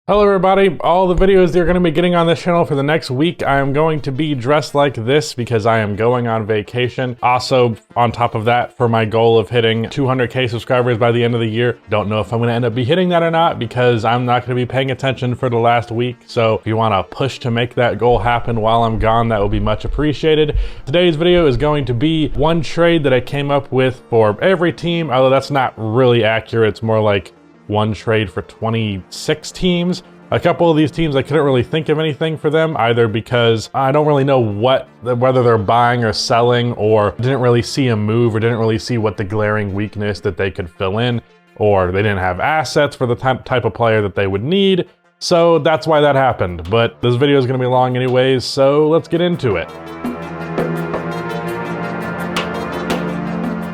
Hello everybody, all the videos you're going to be getting on this channel for the next week, I am going to be dressed like this because I am going on vacation. Also, on top of that, for my goal of hitting 200k subscribers by the end of the year, don't know if I'm going to end up be hitting that or not because I'm not going to be paying attention for the last week. So if you want to push to make that goal happen while I'm gone, that would be much appreciated. Today's video is going to be one trade that I came up with for every team, although that's not really accurate. It's more like one trade for 26 teams. A couple of these teams, I couldn't really think of anything for them, either because I don't really know whether they're buying or selling, or didn't really see a move, or didn't really see what the glaring weakness that they could fill in, or they didn't have assets for the type of player that they would need. So that's why that happened. But this video is going to be long anyways, so let's get into it.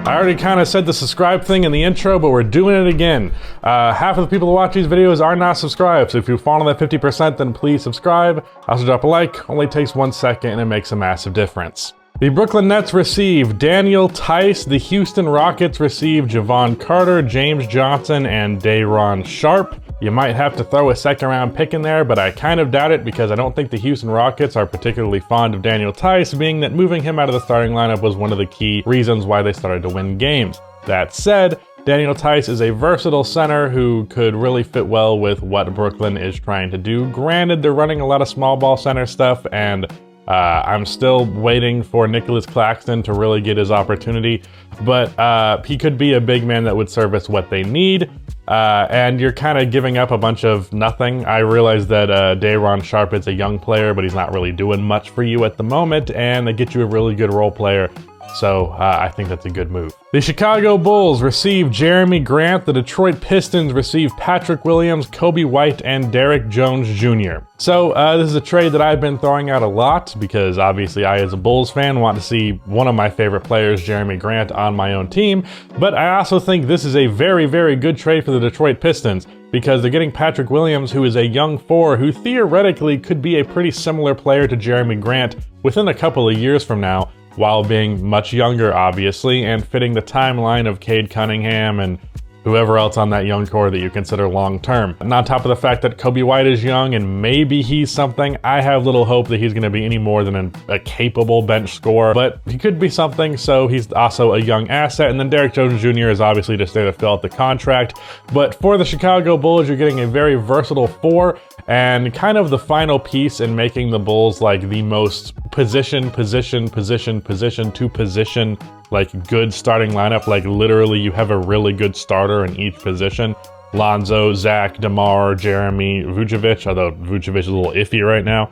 I already kind of said the subscribe thing in the intro, but we're doing it again. Half of the people who watch these videos are not subscribed, so if you fall on that 50%, then please subscribe. Also drop a like, only takes 1 second and it makes a massive difference. The Brooklyn Nets receive Daniel Theis. The Houston Rockets receive Javon Carter, James Johnson, and Day'Ron Sharpe. You might have to throw a second round pick in there, but I kind of doubt it because I don't think the Houston Rockets are particularly fond of Daniel Theis, being that moving him out of the starting lineup was one of the key reasons why they started to win games. That said, Daniel Theis is a versatile center who could really fit well with what Brooklyn is trying to do. Granted, they're running a lot of small ball center stuff, and I'm still waiting for Nicholas Claxton to really get his opportunity, but he could be a big man that would service what they need. And you're kind of giving up a bunch of nothing. I realize that Day'Ron Sharpe is a young player, but he's not really doing much for you at the moment, and they get you a really good role player. So I think that's a good move. The Chicago Bulls receive Jeremy Grant. The Detroit Pistons receive Patrick Williams, Kobe White, and Derrick Jones Jr. So this is a trade that I've been throwing out a lot because obviously I, as a Bulls fan, want to see one of my favorite players, Jeremy Grant, on my own team. But I also think this is a very, very good trade for the Detroit Pistons because they're getting Patrick Williams, who is a young four who theoretically could be a pretty similar player to Jeremy Grant within a couple of years from now, while being much younger, obviously, and fitting the timeline of Cade Cunningham and whoever else on that young core that you consider long-term. And on top of the fact that Kobe White is young and maybe he's something, I have little hope that he's going to be any more than a capable bench scorer, but he could be something, so he's also a young asset. And then Derrick Jones Jr. is obviously just there to fill out the contract. But for the Chicago Bulls, you're getting a very versatile four and kind of the final piece in making the Bulls like the most position to position like good starting lineup. Like literally you have a really good starter in each position. Lonzo, Zach, DeMar, Jeremy, Vucevic, although Vucevic is a little iffy right now.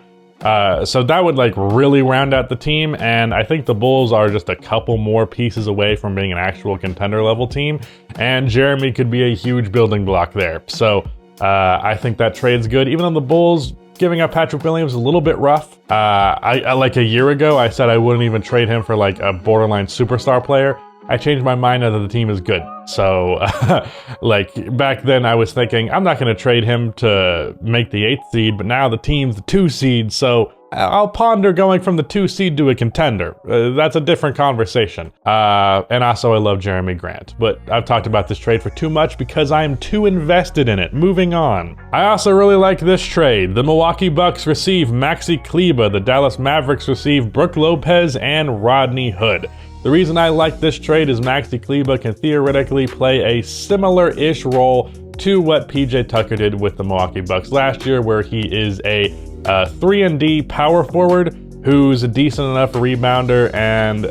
So that would like really round out the team, and I think the Bulls are just a couple more pieces away from being an actual contender level team, and Jeremy could be a huge building block there. So I think that trade's good, even though the Bulls giving up Patrick Williams is a little bit rough. I like a year ago, I said I wouldn't even trade him for like a borderline superstar player. I changed my mind now that the team is good. So like back then I was thinking I'm not going to trade him to make the 8th seed, but now the team's the 2 seed. So I'll ponder going from the 2 seed to a contender. That's a different conversation. And also I love Jeremy Grant, but I've talked about this trade for too much because I am too invested in it. Moving on. I also really like this trade. The Milwaukee Bucks receive Maxi Kleber. The Dallas Mavericks receive Brook Lopez and Rodney Hood. The reason I like this trade is Maxi Kleber can theoretically play a similar-ish role to what PJ Tucker did with the Milwaukee Bucks last year, where he is a 3-and-D power forward who's a decent enough rebounder and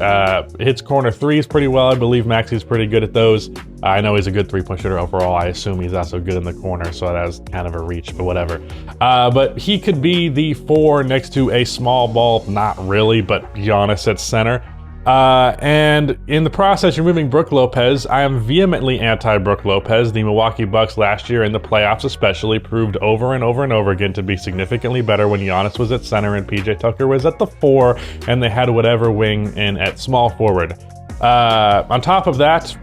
hits corner threes pretty well. I believe Maxi's pretty good at those. I know he's a good three-point shooter overall. I assume he's also good in the corner, so that was kind of a reach, but whatever. But he could be the 4 next to a small ball, not really, but Giannis at center. And in the process, you're moving Brook Lopez. I am vehemently anti-Brook Lopez. The Milwaukee Bucks last year in the playoffs especially proved over and over and over again to be significantly better when Giannis was at center and PJ Tucker was at the 4 and they had whatever wing in at small forward. On top of that,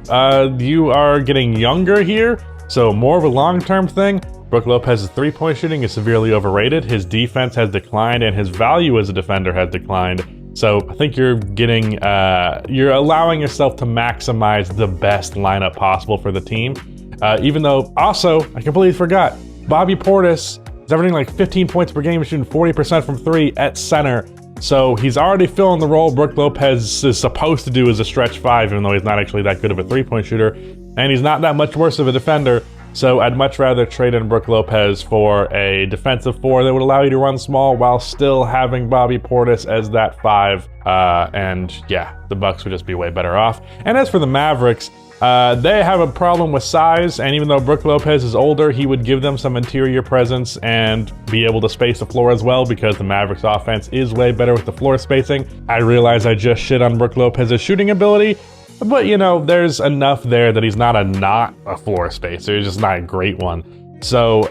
you are getting younger here, so more of a long-term thing. Brook Lopez's three-point shooting is severely overrated. His defense has declined and his value as a defender has declined. So I think you're getting, you're allowing yourself to maximize the best lineup possible for the team. Even though, also, I completely forgot, Bobby Portis He's averaging like 15 points per game, shooting 40% from 3 at center. So he's already filling the role Brook Lopez is supposed to do as a stretch 5, even though he's not actually that good of a 3-point shooter. And he's not that much worse of a defender. So I'd much rather trade in Brook Lopez for a defensive 4 that would allow you to run small while still having Bobby Portis as that 5. And yeah, the Bucks would just be way better off. And as for the Mavericks, they have a problem with size, and even though Brook Lopez is older, he would give them some interior presence and be able to space the floor as well, because the Mavericks offense is way better with the floor spacing. I realize I just shit on Brook Lopez's shooting ability, but you know, there's enough there that he's not a floor spacer, he's just not a great one. So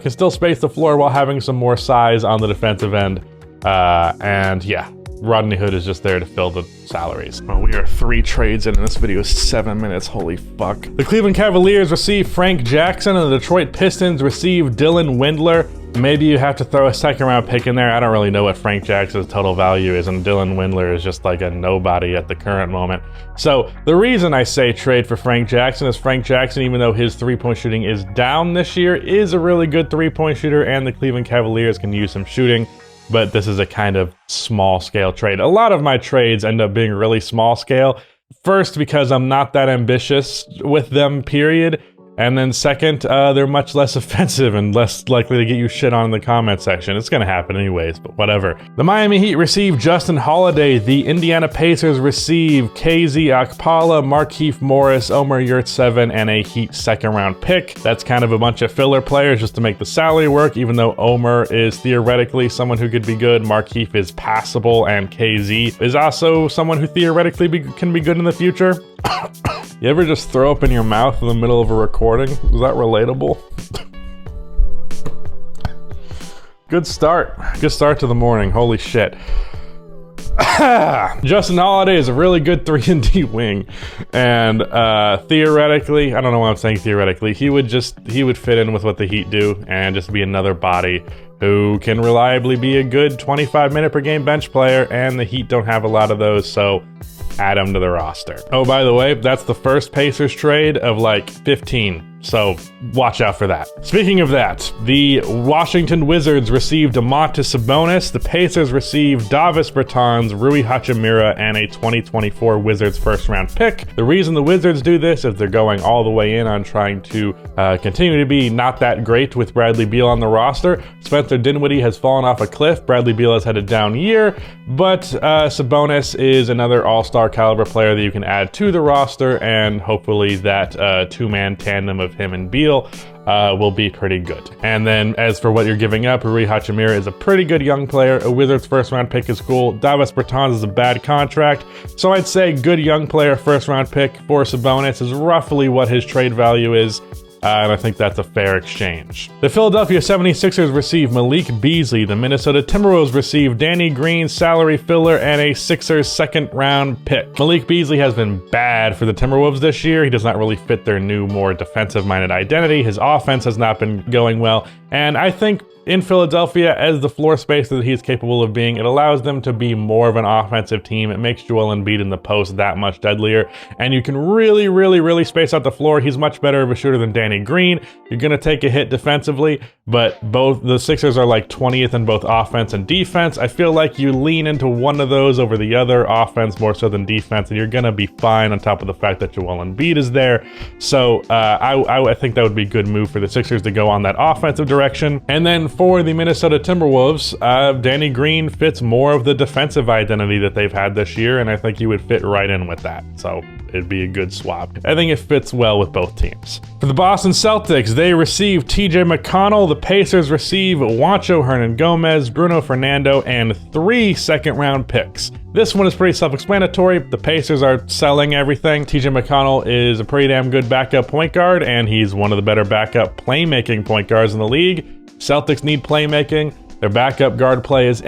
can still space the floor while having some more size on the defensive end. And yeah, Rodney Hood is just there to fill the salaries. Well, we are 3 trades in, and this video is 7 minutes, holy fuck. The Cleveland Cavaliers receive Frank Jackson, and the Detroit Pistons receive Dylan Windler. Maybe you have to throw a 2nd round pick in there. I don't really know what Frank Jackson's total value is, and Dylan Windler is just like a nobody at the current moment. So the reason I say trade for Frank Jackson is Frank Jackson, even though his 3-point shooting is down this year, is a really good 3-point shooter, and the Cleveland Cavaliers can use some shooting. But this is a kind of small scale trade. A lot of my trades end up being really small scale. First, because I'm not that ambitious with them, period. And then second, they're much less offensive and less likely to get you shit on in the comment section. It's gonna happen anyways, but whatever. The Miami Heat receive Justin Holiday. The Indiana Pacers receive KZ Okpala, Markieff Morris, Omer Yurtseven, and a Heat 2nd round pick. That's kind of a bunch of filler players just to make the salary work, even though Omer is theoretically someone who could be good, Markieff is passable, and KZ is also someone who theoretically can be good in the future. You ever just throw up in your mouth in the middle of a recording? Is that relatable? Good start. Good start to the morning. Holy shit. Justin Holiday is a really good 3-and-D wing. And theoretically, I don't know why I'm saying theoretically, he would fit in with what the Heat do and just be another body who can reliably be a good 25-minute per game bench player, and the Heat don't have a lot of those, so add him to the roster. Oh, by the way, that's the first Pacers trade of like 15. So watch out for that. Speaking of that, the Washington Wizards received Domantas Sabonis. The Pacers received Davis Bertans, Rui Hachimura, and a 2024 Wizards 1st round pick. The reason the Wizards do this is they're going all the way in on trying to continue to be not that great with Bradley Beal on the roster. Spencer Dinwiddie has fallen off a cliff. Bradley Beal has had a down year, but Sabonis is another all-star caliber player that you can add to the roster, and hopefully that two-man tandem of him and Beal will be pretty good. And then as for what you're giving up, Rui Hachimura is a pretty good young player. A Wizards 1st round pick is cool. Davis Bertans is a bad contract. So I'd say good young player 1st round pick for Sabonis is roughly what his trade value is. And I think that's a fair exchange. The Philadelphia 76ers receive Malik Beasley. The Minnesota Timberwolves receive Danny Green, salary filler, and a Sixers 2nd round pick. Malik Beasley has been bad for the Timberwolves this year. He does not really fit their new, more defensive-minded identity. His offense has not been going well. And I think in Philadelphia, as the floor spacer that he's capable of being, it allows them to be more of an offensive team. It makes Joel Embiid in the post that much deadlier, and you can really, really, really space out the floor. He's much better of a shooter than Danny Green. You're going to take a hit defensively, but both the Sixers are like 20th in both offense and defense. I feel like you lean into one of those over the other, offense more so than defense, and you're going to be fine on top of the fact that Joel Embiid is there. So I think that would be a good move for the Sixers to go on that offensive direction. And then for the Minnesota Timberwolves, Danny Green fits more of the defensive identity that they've had this year, and I think he would fit right in with that. So it'd be a good swap. I think it fits well with both teams. For the Boston Celtics, they receive TJ McConnell. The Pacers receive Juancho Hernan-Gomez, Bruno Fernando, and 3 second-round picks. This one is pretty self-explanatory. The Pacers are selling everything. TJ McConnell is a pretty damn good backup point guard, and he's one of the better backup playmaking point guards in the league. Celtics need playmaking. Their backup guard play is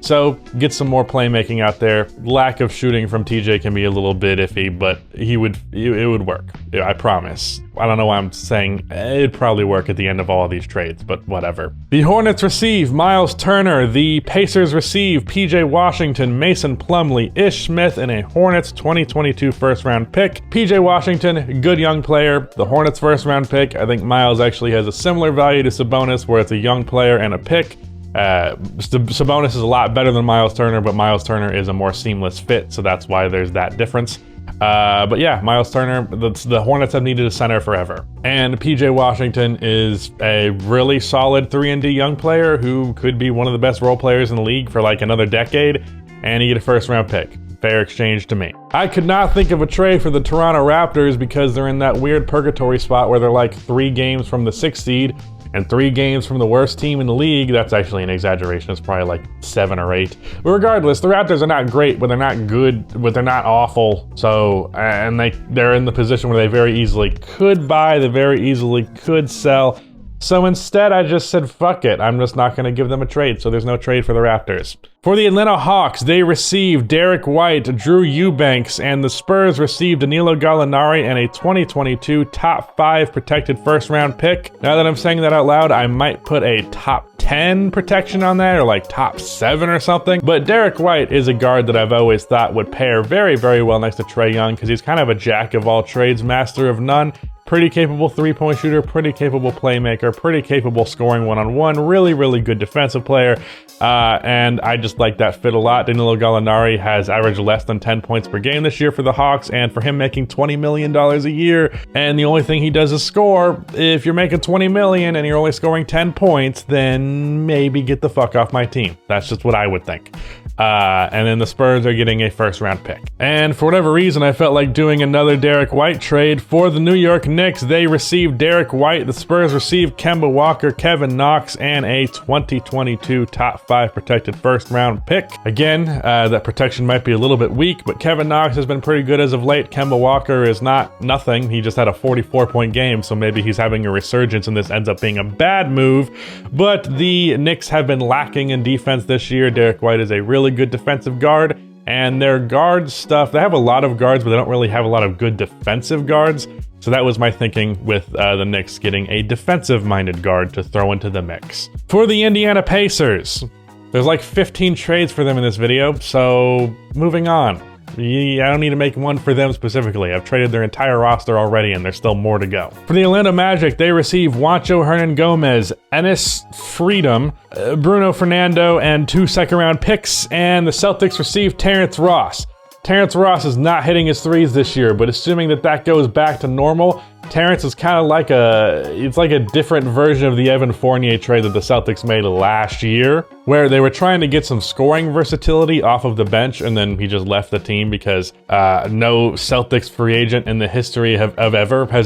So get some more playmaking out there. Lack of shooting from TJ can be a little bit iffy, but it would work. I promise. I don't know why I'm saying it'd probably work at the end of all of these trades, but whatever. The Hornets receive Miles Turner. The Pacers receive PJ Washington, Mason Plumlee, Ish Smith, and a Hornets 2022 first round pick. PJ Washington, good young player. The Hornets first round pick, I think Miles actually has a similar value to Sabonis, where it's a young player and a pick. Sabonis is a lot better than Miles Turner, but Miles Turner is a more seamless fit, so that's why there's that difference. But yeah, Miles Turner, the Hornets have needed a center forever. And PJ Washington is a really solid 3-and-D young player who could be one of the best role players in the league for like another decade, and you get a first round pick. Fair exchange to me. I could not think of a trade for the Toronto Raptors because they're in that weird purgatory spot where they're like 3 games from the 6th seed and 3 games from the worst team in the league. That's actually an exaggeration. It's probably like 7 or 8. But regardless, the Raptors are not great, but they're not good, but they're not awful. So, and they're in the position where they very easily could buy, they very easily could sell. So instead, I just said, fuck it. I'm just not going to give them a trade, so there's no trade for the Raptors. For the Atlanta Hawks, they received Derek White, Drew Eubanks, and the Spurs received Danilo Gallinari and a 2022 top 5 protected first round pick. Now that I'm saying that out loud, I might put a top 10 protection on that, or like top 7 or something. But Derek White is a guard that I've always thought would pair very, very well next to Trae Young, because he's kind of a jack of all trades, master of none. Pretty capable 3-point shooter, pretty capable playmaker, pretty capable scoring one-on-one, really, really good defensive player. And I just like that fit a lot. Danilo Gallinari has averaged less than 10 points per game this year for the Hawks, and for him making $20 million a year, and the only thing he does is score, if you're making $20 million and you're only scoring 10 points, then maybe get the fuck off my team. That's just what I would think. And then the Spurs are getting a first round pick. And for whatever reason, I felt like doing another Derek White trade. For the New York Knicks, they received Derek White. The Spurs received Kemba Walker, Kevin Knox, and a 2022 top 5 protected first round pick. Again, that protection might be a little bit weak, but Kevin Knox has been pretty good as of late. Kemba Walker is not nothing. He just had a 44-point game, so maybe he's having a resurgence and this ends up being a bad move. But the Knicks have been lacking in defense this year. Derek White is a really good defensive guard, and their guard stuff, they have a lot of guards, but they don't really have a lot of good defensive guards. So that was my thinking with the Knicks getting a defensive-minded guard to throw into the mix. For the Indiana Pacers, there's like 15 trades for them in this video, so moving on. I don't need to make one for them specifically. I've traded their entire roster already, and there's still more to go. For the Orlando Magic, they receive Juancho Hernan-Gomez, Enes Freedom, Bruno Fernando, and 2 second-round picks, and the Celtics receive Terrence Ross. Terrence Ross is not hitting his threes this year, but assuming that goes back to normal, Terrence is kind of like it's like a different version of the Evan Fournier trade that the Celtics made last year, where they were trying to get some scoring versatility off of the bench, and then he just left the team because no Celtics free agent in the history has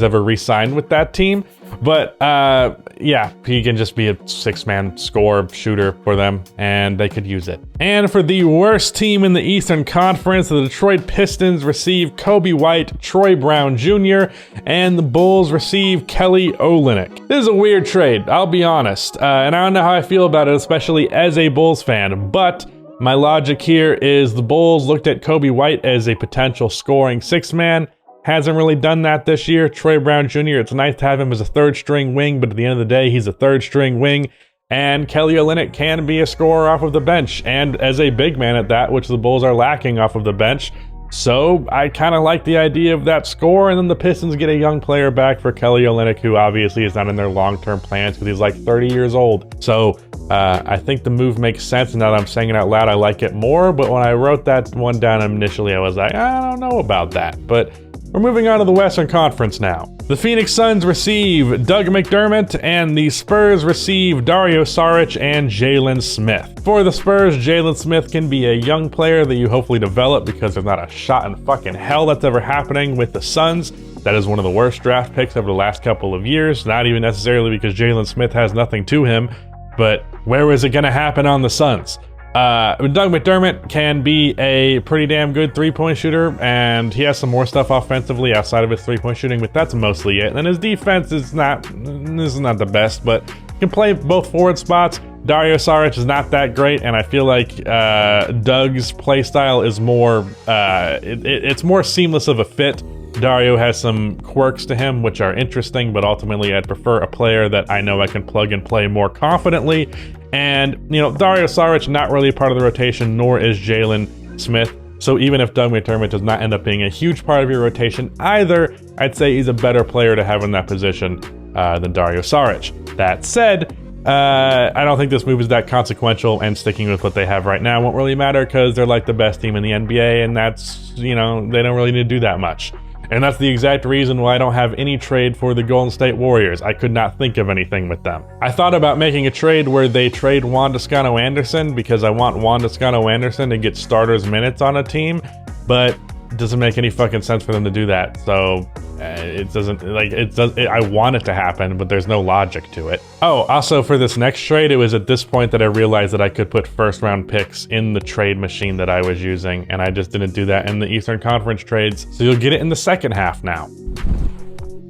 ever re-signed with that team. But yeah, he can just be a 6-man score shooter for them, and they could use it. And for the worst team in the Eastern Conference, the Detroit Pistons receive Kobe White, Troy Brown Jr., and the Bulls receive Kelly Olynyk. This is a weird trade, I'll be honest, and I don't know how I feel about it, especially as a Bulls fan, but my logic here is the Bulls looked at Kobe White as a potential scoring 6-man, hasn't really done that this year. Troy Brown Jr., it's nice to have him as a 3rd-string wing, but at the end of the day, he's a 3rd-string wing, and Kelly Olynyk can be a scorer off of the bench, and as a big man at that, which the Bulls are lacking off of the bench. So I kind of like the idea of that score, and then the Pistons get a young player back for Kelly Olynyk, who obviously is not in their long-term plans because he's like 30 years old. So I think the move makes sense, and now that I'm saying it out loud, I like it more, but when I wrote that one down initially, I was like, I don't know about that, but we're moving on to the Western Conference now. The Phoenix Suns receive Doug McDermott, and the Spurs receive Dario Saric and Jalen Smith. For the Spurs, Jalen Smith can be a young player that you hopefully develop because there's not a shot in fucking hell that's ever happening with the Suns. That is one of the worst draft picks over the last couple of years, not even necessarily because Jalen Smith has nothing to him, but where is it going to happen on the Suns? Doug McDermott can be a pretty damn good 3-point shooter, and he has some more stuff offensively outside of his 3-point shooting, but that's mostly it. And his defense is not the best, but he can play both forward spots. Dario Saric is not that great, and I feel like Doug's playstyle is more, it's more seamless of a fit. Dario has some quirks to him which are interesting, but ultimately I'd prefer a player that I know I can plug and play more confidently. And, you know, Dario Saric not really a part of the rotation, nor is Jalen Smith. So even if Doug McDermott does not end up being a huge part of your rotation either, I'd say he's a better player to have in that position than Dario Saric. That said, I don't think this move is that consequential, and sticking with what they have right now won't really matter because they're like the best team in the NBA, and that's, you know, they don't really need to do that much. And that's the exact reason why I don't have any trade for the Golden State Warriors. I could not think of anything with them. I thought about making a trade where they trade Juan Toscano-Anderson because I want Juan Toscano-Anderson to get starters minutes on a team, but it doesn't make any fucking sense for them to do that. So it doesn't, like, I want it to happen, but there's no logic to it. Oh, also for this next trade, it was at this point that I realized that I could put first round picks in the trade machine that I was using, and I just didn't do that in the Eastern Conference trades, so you'll get it in the second half now.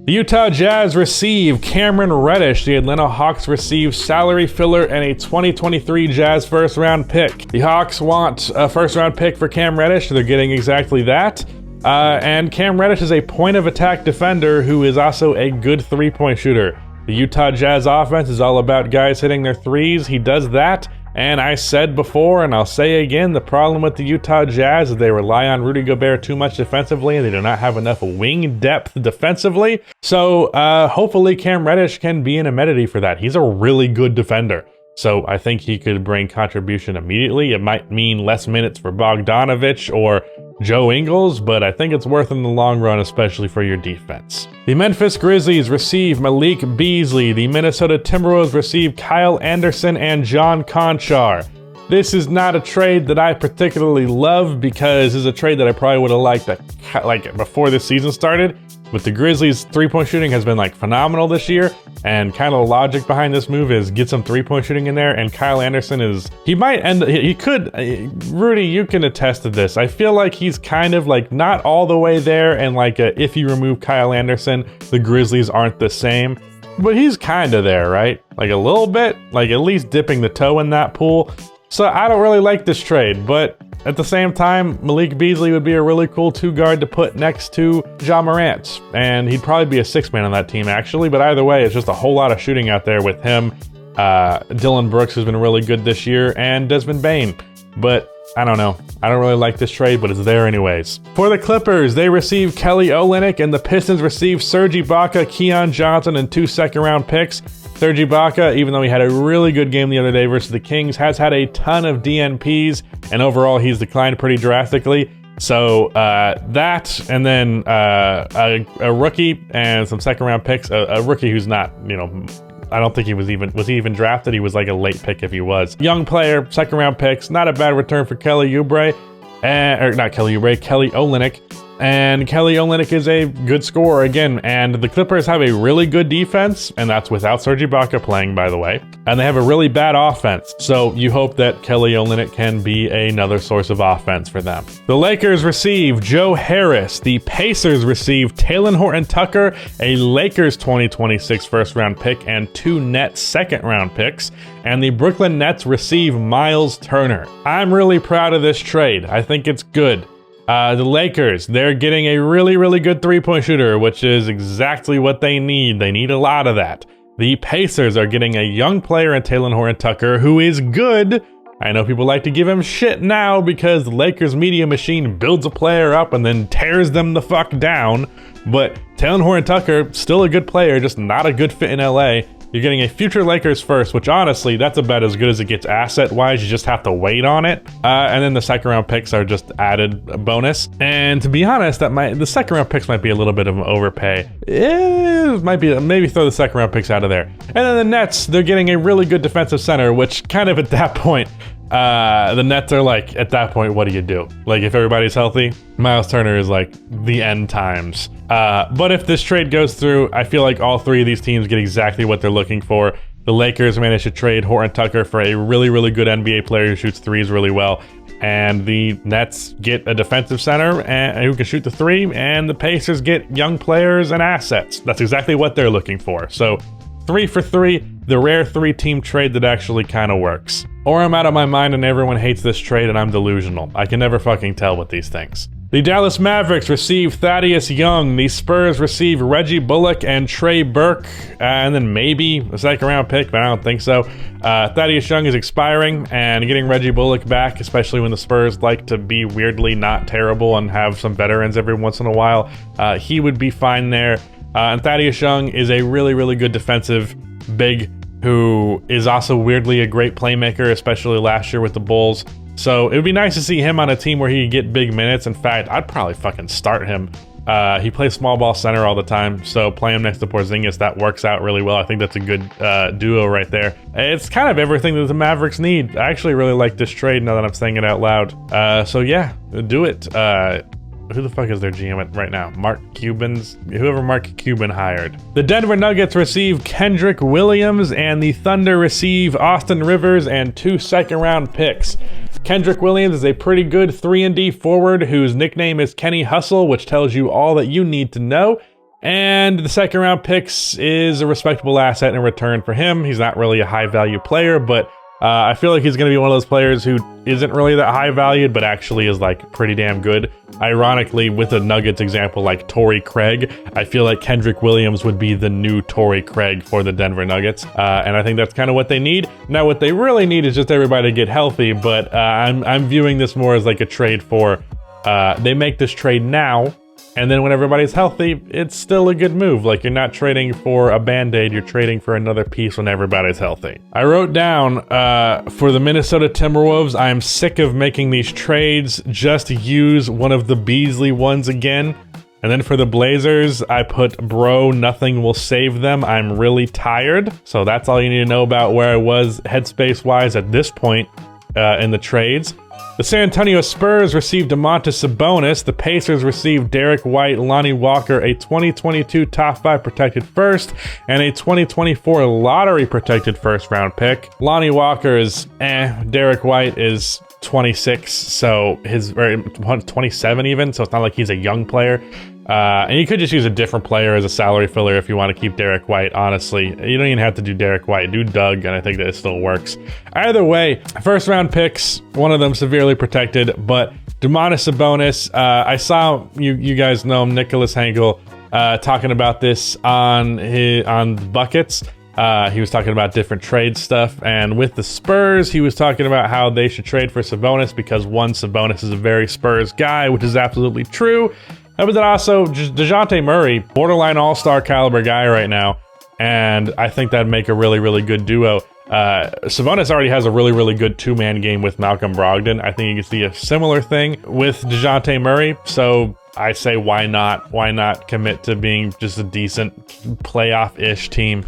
The Utah Jazz receive Cameron Reddish. The Atlanta Hawks receive salary filler and a 2023 Jazz first round pick. The Hawks want a first round pick for Cam Reddish. They're getting exactly that. And Cam Reddish is a point of attack defender who is also a good three-point shooter. The Utah Jazz offense is all about guys hitting their threes. He does that. And I said before, and I'll say again, the problem with the Utah Jazz is they rely on Rudy Gobert too much defensively, and they do not have enough wing depth defensively. So hopefully Cam Reddish can be an amenity for that. He's a really good defender. So I think he could bring contribution immediately. It might mean less minutes for Bogdanovich or Joe Ingles, but I think it's worth in the long run, especially for your defense. The Memphis Grizzlies receive Malik Beasley. The Minnesota Timberwolves receive Kyle Anderson and John Conchar. This is not a trade that I particularly love because it's a trade that I probably would have liked like before this season started. But the Grizzlies' three-point shooting has been like phenomenal this year, and kind of the logic behind this move is get some three-point shooting in there, and Kyle Anderson is, Rudy, you can attest to this. I feel like he's kind of like not all the way there, and like if you remove Kyle Anderson, the Grizzlies aren't the same, but he's kind of there, right? Like a little bit, like at least dipping the toe in that pool. So I don't really like this trade, but at the same time, Malik Beasley would be a really cool two-guard to put next to Ja Morant, and he'd probably be a six-man on that team, actually, but either way, it's just a whole lot of shooting out there with him. Dylan Brooks has been really good this year, and Desmond Bane, but I don't know. I don't really like this trade, but it's there anyways. For the Clippers, they receive Kelly Olynyk, and the Pistons receive Serge Ibaka, Keon Johnson, and 2 second-round picks. Serge Ibaka, even though he had a really good game the other day versus the Kings, has had a ton of DNPs, and overall he's declined pretty drastically. So that, and then a rookie and some second-round picks. A rookie who's not, you know, I don't think he was he even drafted? He was like a late pick if he was. Young player, second-round picks, not a bad return for Kelly Oubre, Kelly Olynyk. And Kelly Olynyk is a good scorer again, and the Clippers have a really good defense, and that's without Serge Ibaka playing, by the way, and they have a really bad offense, so you hope that Kelly Olynyk can be another source of offense for them. The Lakers receive Joe Harris. The Pacers receive Talen Horton-Tucker, a Lakers 2026 first-round pick, and 2 Nets second-round picks, and the Brooklyn Nets receive Miles Turner. I'm really proud of this trade. I think it's good. The Lakers, they're getting a really, really good three-point shooter, which is exactly what they need. They need a lot of that. The Pacers are getting a young player in Talen Horton-Tucker who is good. I know people like to give him shit now because the Lakers media machine builds a player up and then tears them the fuck down. But Talen Horton-Tucker, still a good player, just not a good fit in LA. You're getting a future Lakers first, which honestly, that's about as good as it gets asset-wise. You just have to wait on it. And then the second-round picks are just added bonus. And to be honest, the second-round picks might be a little bit of an overpay. It might be, maybe throw the second-round picks out of there. And then the Nets, they're getting a really good defensive center, which kind of at that point, the Nets are like, at that point, what do you do? Like, if everybody's healthy, Miles Turner is like the end times. But if this trade goes through, I feel like all three of these teams get exactly what they're looking for. The Lakers managed to trade Horton-Tucker for a really, really good NBA player who shoots threes really well. And the Nets get a defensive center who can shoot the three. And the Pacers get young players and assets. That's exactly what they're looking for. So 3 for 3, the rare 3-team trade that actually kind of works. Or I'm out of my mind and everyone hates this trade and I'm delusional. I can never fucking tell with these things. The Dallas Mavericks receive Thaddeus Young. The Spurs receive Reggie Bullock and Trey Burke, and then maybe a second-round pick, but I don't think so. Thaddeus Young is expiring, and getting Reggie Bullock back, especially when the Spurs like to be weirdly not terrible and have some veterans every once in a while, he would be fine there. And Thaddeus Young is a really, really good defensive big who is also weirdly a great playmaker, especially last year with the Bulls. So it would be nice to see him on a team where he could get big minutes. In fact, I'd probably fucking start him. He plays small ball center all the time, so play him next to Porzingis, that works out really well. I think that's a good duo right there. It's kind of everything that the Mavericks need. I actually really like this trade now that I'm saying it out loud. So yeah, do it. Who the fuck is their GM right now? Mark Cuban's, whoever Mark Cuban hired. The Denver Nuggets receive Kendrick Williams, and the Thunder receive Austin Rivers and 2 second-round picks. Kendrick Williams is a pretty good 3-and-D forward whose nickname is Kenny Hustle, which tells you all that you need to know. And the second-round picks is a respectable asset in return for him. He's not really a high-value player, but I feel like he's going to be one of those players who isn't really that high valued, but actually is like pretty damn good. Ironically, with a Nuggets example like Torrey Craig, I feel like Kendrick Williams would be the new Torrey Craig for the Denver Nuggets. And I think that's kind of what they need. Now, what they really need is just everybody to get healthy, but I'm viewing this more as like a trade for, they make this trade now, and then when everybody's healthy, it's still a good move. Like, you're not trading for a Band-Aid, you're trading for another piece when everybody's healthy. I wrote down, for the Minnesota Timberwolves, I'm sick of making these trades. Just use one of the Beasley ones again. And then for the Blazers, I put, bro, nothing will save them. I'm really tired. So that's all you need to know about where I was headspace-wise at this point in the trades. The San Antonio Spurs received Domantas Sabonis. The Pacers received Derek White, Lonnie Walker, a 2022 top 5 protected first, and a 2024 lottery protected first round pick. Lonnie Walker is Derek White is 26, so or 27 even, so it's not like he's a young player. And you could just use a different player as a salary filler if you want to keep Derek White, honestly. You don't even have to do Derek White, do Doug, and I think that it still works. Either way, first round picks, one of them severely protected, but Domantas Sabonis, I saw, you guys know him, Nicholas Hankel, talking about this on Buckets. He was talking about different trade stuff, and with the Spurs, he was talking about how they should trade for Sabonis because one, Sabonis is a very Spurs guy, which is absolutely true. But then also, DeJounte Murray, borderline all-star caliber guy right now, and I think that'd make a really, really good duo. Sabonis already has a really, really good two-man game with Malcolm Brogdon. I think you can see a similar thing with DeJounte Murray, so I say why not? Why not commit to being just a decent playoff-ish team?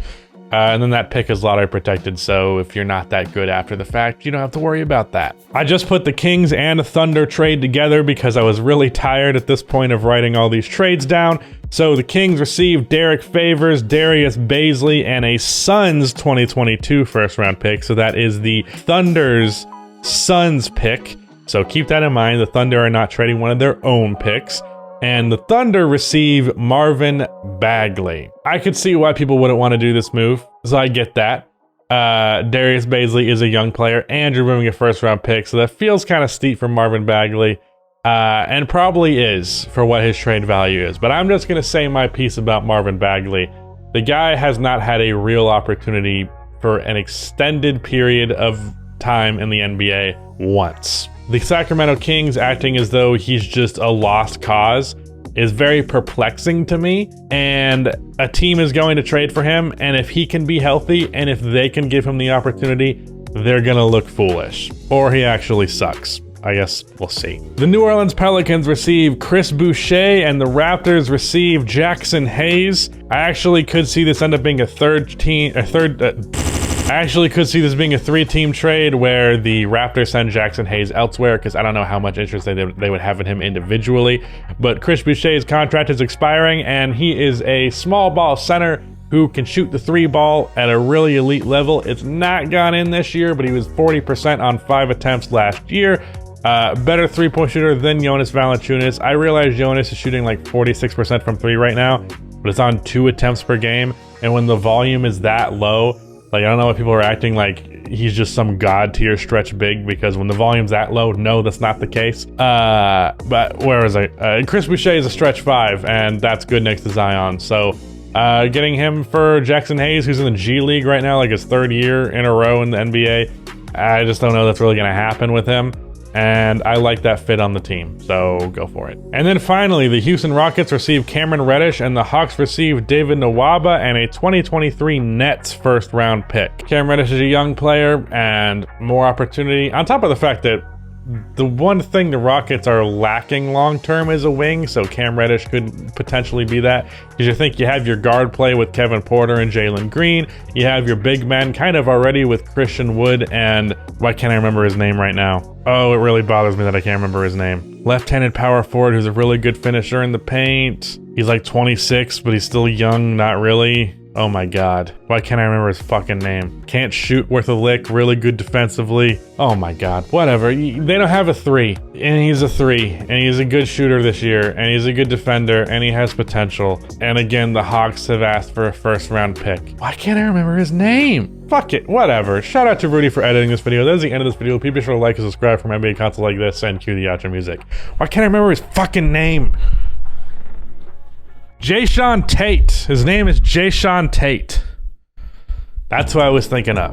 And then that pick is lottery protected, so if you're not that good after the fact, you don't have to worry about that. I just put the Kings and the Thunder trade together because I was really tired at this point of writing all these trades down. So the Kings received Derek Favors, Darius Baisley, and a Suns 2022 first round pick. So that is the Thunder's Suns pick. So keep that in mind. The Thunder are not trading one of their own picks. And the Thunder receive Marvin Bagley. I could see why people wouldn't want to do this move, so I get that. Darius Baisley is a young player, and you're moving a first-round pick, so that feels kind of steep for Marvin Bagley, and probably is for what his trade value is. But I'm just going to say my piece about Marvin Bagley. The guy has not had a real opportunity for an extended period of time in the NBA once. The Sacramento Kings acting as though he's just a lost cause is very perplexing to me, and a team is going to trade for him, and if he can be healthy and if they can give him the opportunity, they're gonna look foolish. Or he actually sucks. I guess we'll see. The New Orleans Pelicans receive Chris Boucher, and the Raptors receive Jackson Hayes. I actually could see this end up being a I actually could see this being a 3-team trade where the Raptors send Jackson Hayes elsewhere because I don't know how much interest they would have in him individually. But Chris Boucher's contract is expiring, and he is a small ball center who can shoot the 3 ball at a really elite level. It's not gone in this year, but he was 40% on 5 attempts last year. Better 3-point shooter than Jonas Valanciunas. I realize Jonas is shooting like 46% from 3 right now, but it's on 2 attempts per game. And when the volume is that low, like, I don't know why people are acting like he's just some god tier stretch big, because when the volume's that low, no, that's not the case. But where was I? Chris Boucher is a stretch 5, and that's good next to Zion. So getting him for Jackson Hayes, who's in the G League right now, like his 3rd year in a row in the NBA, I just don't know that's really going to happen with him. And I like that fit on the team, so go for it. And then finally, the Houston Rockets receive Cameron Reddish, and the Hawks receive David Nwaba and a 2023 Nets 1st round pick. Cameron Reddish is a young player and more opportunity, on top of the fact that the one thing the Rockets are lacking long-term is a wing, so Cam Reddish could potentially be that. Because you think you have your guard play with Kevin Porter and Jalen Green. You have your big men kind of already with Christian Wood and... why can't I remember his name right now? Oh, it really bothers me that I can't remember his name. Left-handed power forward who's a really good finisher in the paint. He's like 26, but he's still young, not really. Oh my god. Why can't I remember his fucking name? Can't shoot worth a lick, really good defensively. Oh my god. Whatever. They don't have a 3. And he's a 3. And he's a good shooter this year. And he's a good defender. And he has potential. And again, the Hawks have asked for a 1st round pick. Why can't I remember his name? Fuck it. Whatever. Shout out to Rudy for editing this video. That is the end of this video. Please be sure to like and subscribe for NBA content like this and cue the outro music. Why can't I remember his fucking name? Jae'Sean Tate. His name is Jae'Sean Tate. That's what I was thinking of.